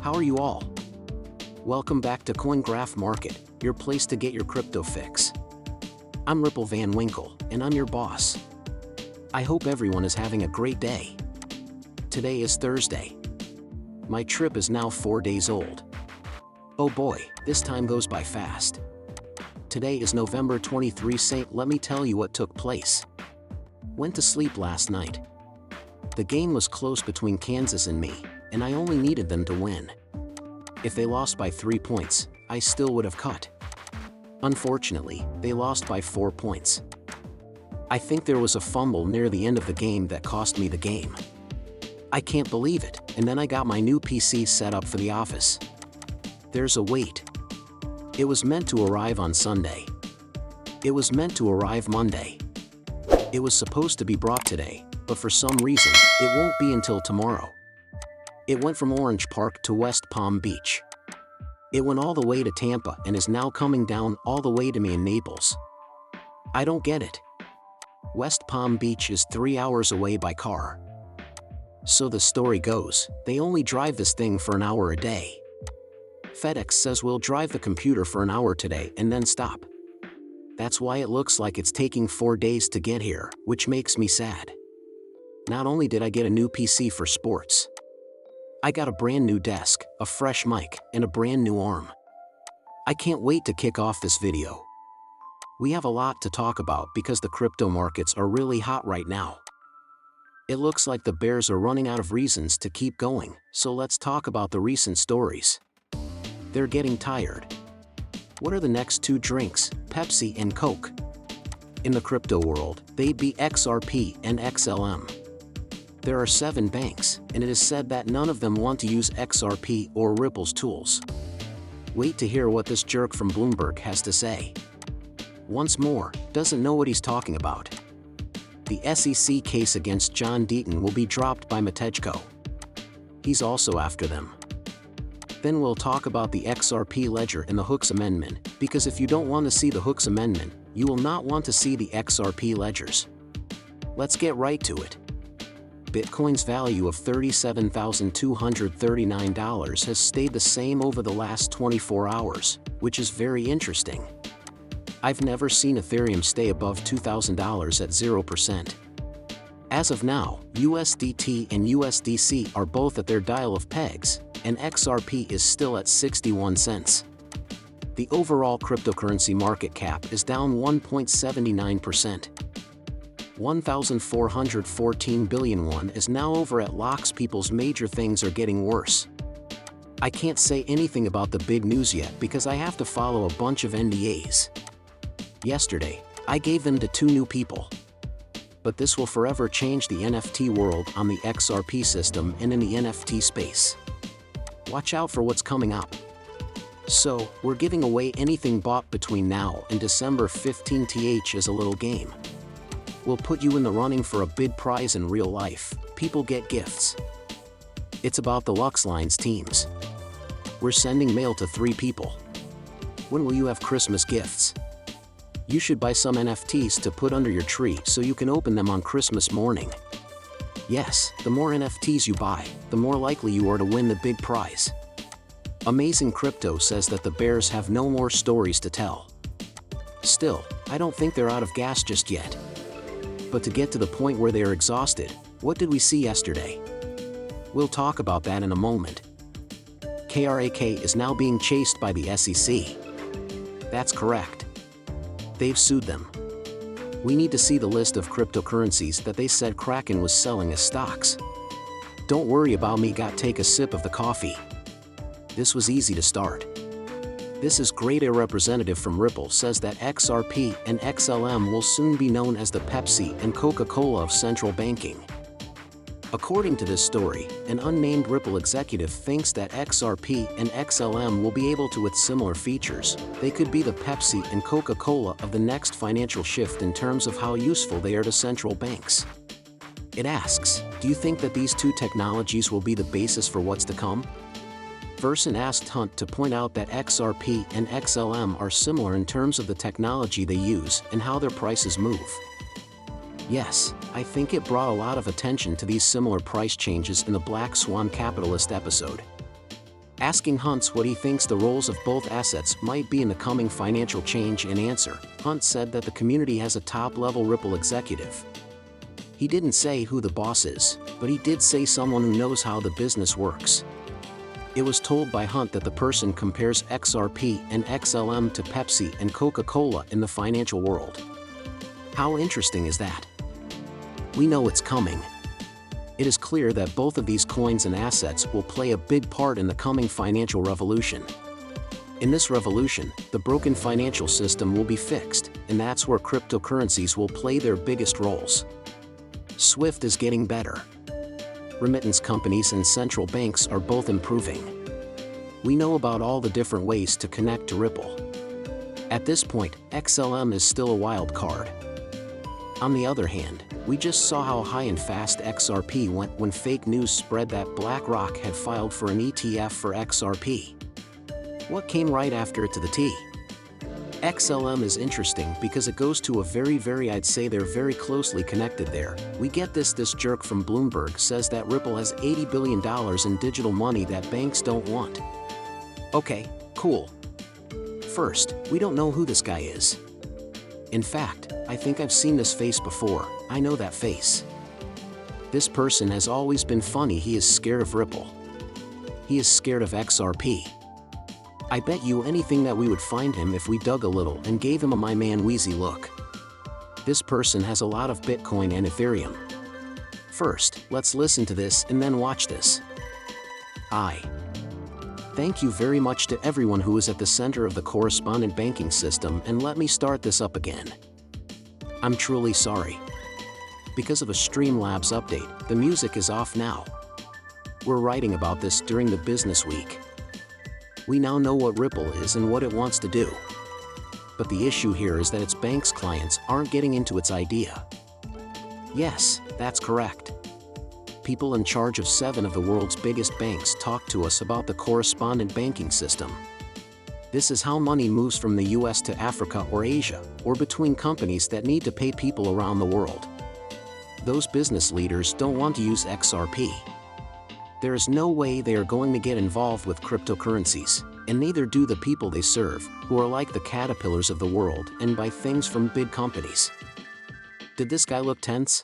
How are you all? Welcome back to CoinGraph Market, your place to get your crypto fix. I'm Ripple Van Winkle, and I'm your boss. I hope everyone is having a great day. Today is Thursday. My trip is now 4 days old. Oh boy, this time goes by fast. Today is November 23. Let me tell you what took place. Went to sleep last night. The game was close between Kansas and me, and I only needed them to win. If they lost by 3 points, I still would have cut. Unfortunately, they lost by 4 points. I think there was a fumble near the end of the game that cost me the game. I can't believe it, and then I got my new PC set up for the office. There's a wait. It was meant to arrive on Sunday. It was meant to arrive Monday. It was supposed to be brought today, but for some reason, it won't be until tomorrow. It went from Orange Park to West Palm Beach. It went all the way to Tampa and is now coming down all the way to me in Naples. I don't get it. West Palm Beach is 3 hours away by car. So the story goes, they only drive this thing for an hour a day. FedEx says we'll drive the computer for an hour today and then stop. That's why it looks like it's taking 4 days to get here, which makes me sad. Not only did I get a new PC for sports, I got a brand new desk, a fresh mic, and a brand new arm. I can't wait to kick off this video. We have a lot to talk about because the crypto markets are really hot right now. It looks like the bears are running out of reasons to keep going, so let's talk about the recent stories. They're getting tired. What are the next two drinks, Pepsi and Coke? In the crypto world, they'd be XRP and XLM. There are 7 banks, and it is said that none of them want to use XRP or Ripple's tools. Wait to hear what this jerk from Bloomberg has to say. Once more, doesn't know what he's talking about. The SEC case against John Deaton will be dropped by Motejko. He's also after them. Then we'll talk about the XRP ledger and the Hooks Amendment, because if you don't want to see the Hooks Amendment, you will not want to see the XRP ledgers. Let's get right to it. Bitcoin's value of $37,239 has stayed the same over the last 24 hours, which is very interesting. I've never seen Ethereum stay above $2,000 at 0%. As of now, USDT and USDC are both at their dial of pegs, and XRP is still at 61 cents. The overall cryptocurrency market cap is down 1.79%. 1,414 billion won is now over at locks. People's major things are getting worse. I can't say anything about the big news yet because I have to follow a bunch of NDAs. Yesterday, I gave them to 2 new people. But this will forever change the NFT world on the XRP system and in the NFT space. Watch out for what's coming up. So, we're giving away anything bought between now and December 15th as a little game. We'll put you in the running for a big prize in real life. People get gifts. It's about the LuxLines teams. We're sending mail to 3 people. When will you have Christmas gifts? You should buy some NFTs to put under your tree so you can open them on Christmas morning. Yes, the more NFTs you buy, the more likely you are to win the big prize. Amazing Crypto says that the bears have no more stories to tell. Still, I don't think they're out of gas just yet. But to get to the point where they are exhausted, what did we see yesterday? We'll talk about that in a moment. KRAK is now being chased by the SEC. That's correct. They've sued them. We need to see the list of cryptocurrencies that they said Kraken was selling as stocks. Don't worry about me. Take a sip of the coffee. This was easy to start. This is great. A representative from Ripple says that XRP and XLM will soon be known as the Pepsi and Coca-Cola of central banking. According to this story, an unnamed Ripple executive thinks that XRP and XLM will be able to with similar features. They could be the Pepsi and Coca-Cola of the next financial shift in terms of how useful they are to central banks. It asks, do you think that these 2 technologies will be the basis for what's to come? Verson asked Hunt to point out that XRP and XLM are similar in terms of the technology they use and how their prices move. Yes, I think it brought a lot of attention to these similar price changes in the Black Swan Capitalist episode. Asking Hunt what he thinks the roles of both assets might be in the coming financial change and answer, Hunt said that the community has a top-level Ripple executive. He didn't say who the boss is, but he did say someone who knows how the business works. It was told by Hunt that the person compares XRP and XLM to Pepsi and Coca-Cola in the financial world. How interesting is that? We know it's coming. It is clear that both of these coins and assets will play a big part in the coming financial revolution. In this revolution, the broken financial system will be fixed, and that's where cryptocurrencies will play their biggest roles. SWIFT is getting better. Remittance companies and central banks are both improving. We know about all the different ways to connect to Ripple. At this point, XLM is still a wild card. On the other hand, we just saw how high and fast XRP went when fake news spread that BlackRock had filed for an ETF for XRP. What came right after it to the T? XLM is interesting because it goes to a very I'd say they're very closely connected there. We get this jerk from Bloomberg says that Ripple has $80 billion in digital money that banks don't want. Okay, cool. First, we don't know who this guy is. In fact, I think I've seen this face before. I know that face. This person has always been funny. He is scared of Ripple. He is scared of XRP. I bet you anything that we would find him if we dug a little and gave him a my man Wheezy look. This person has a lot of Bitcoin and Ethereum. First, let's listen to this and then watch this. Thank you very much to everyone who is at the center of the correspondent banking system, and let me start this up again. I'm truly sorry. Because of a Streamlabs update, the music is off now. We're writing about this during the business week. We now know what Ripple is and what it wants to do. But the issue here is that its bank's clients aren't getting into its idea. Yes, that's correct. People in charge of 7 of the world's biggest banks talk to us about the correspondent banking system. This is how money moves from the US to Africa or Asia, or between companies that need to pay people around the world. Those business leaders don't want to use XRP. There is no way they are going to get involved with cryptocurrencies, and neither do the people they serve, who are like the caterpillars of the world and buy things from big companies. Did this guy look tense?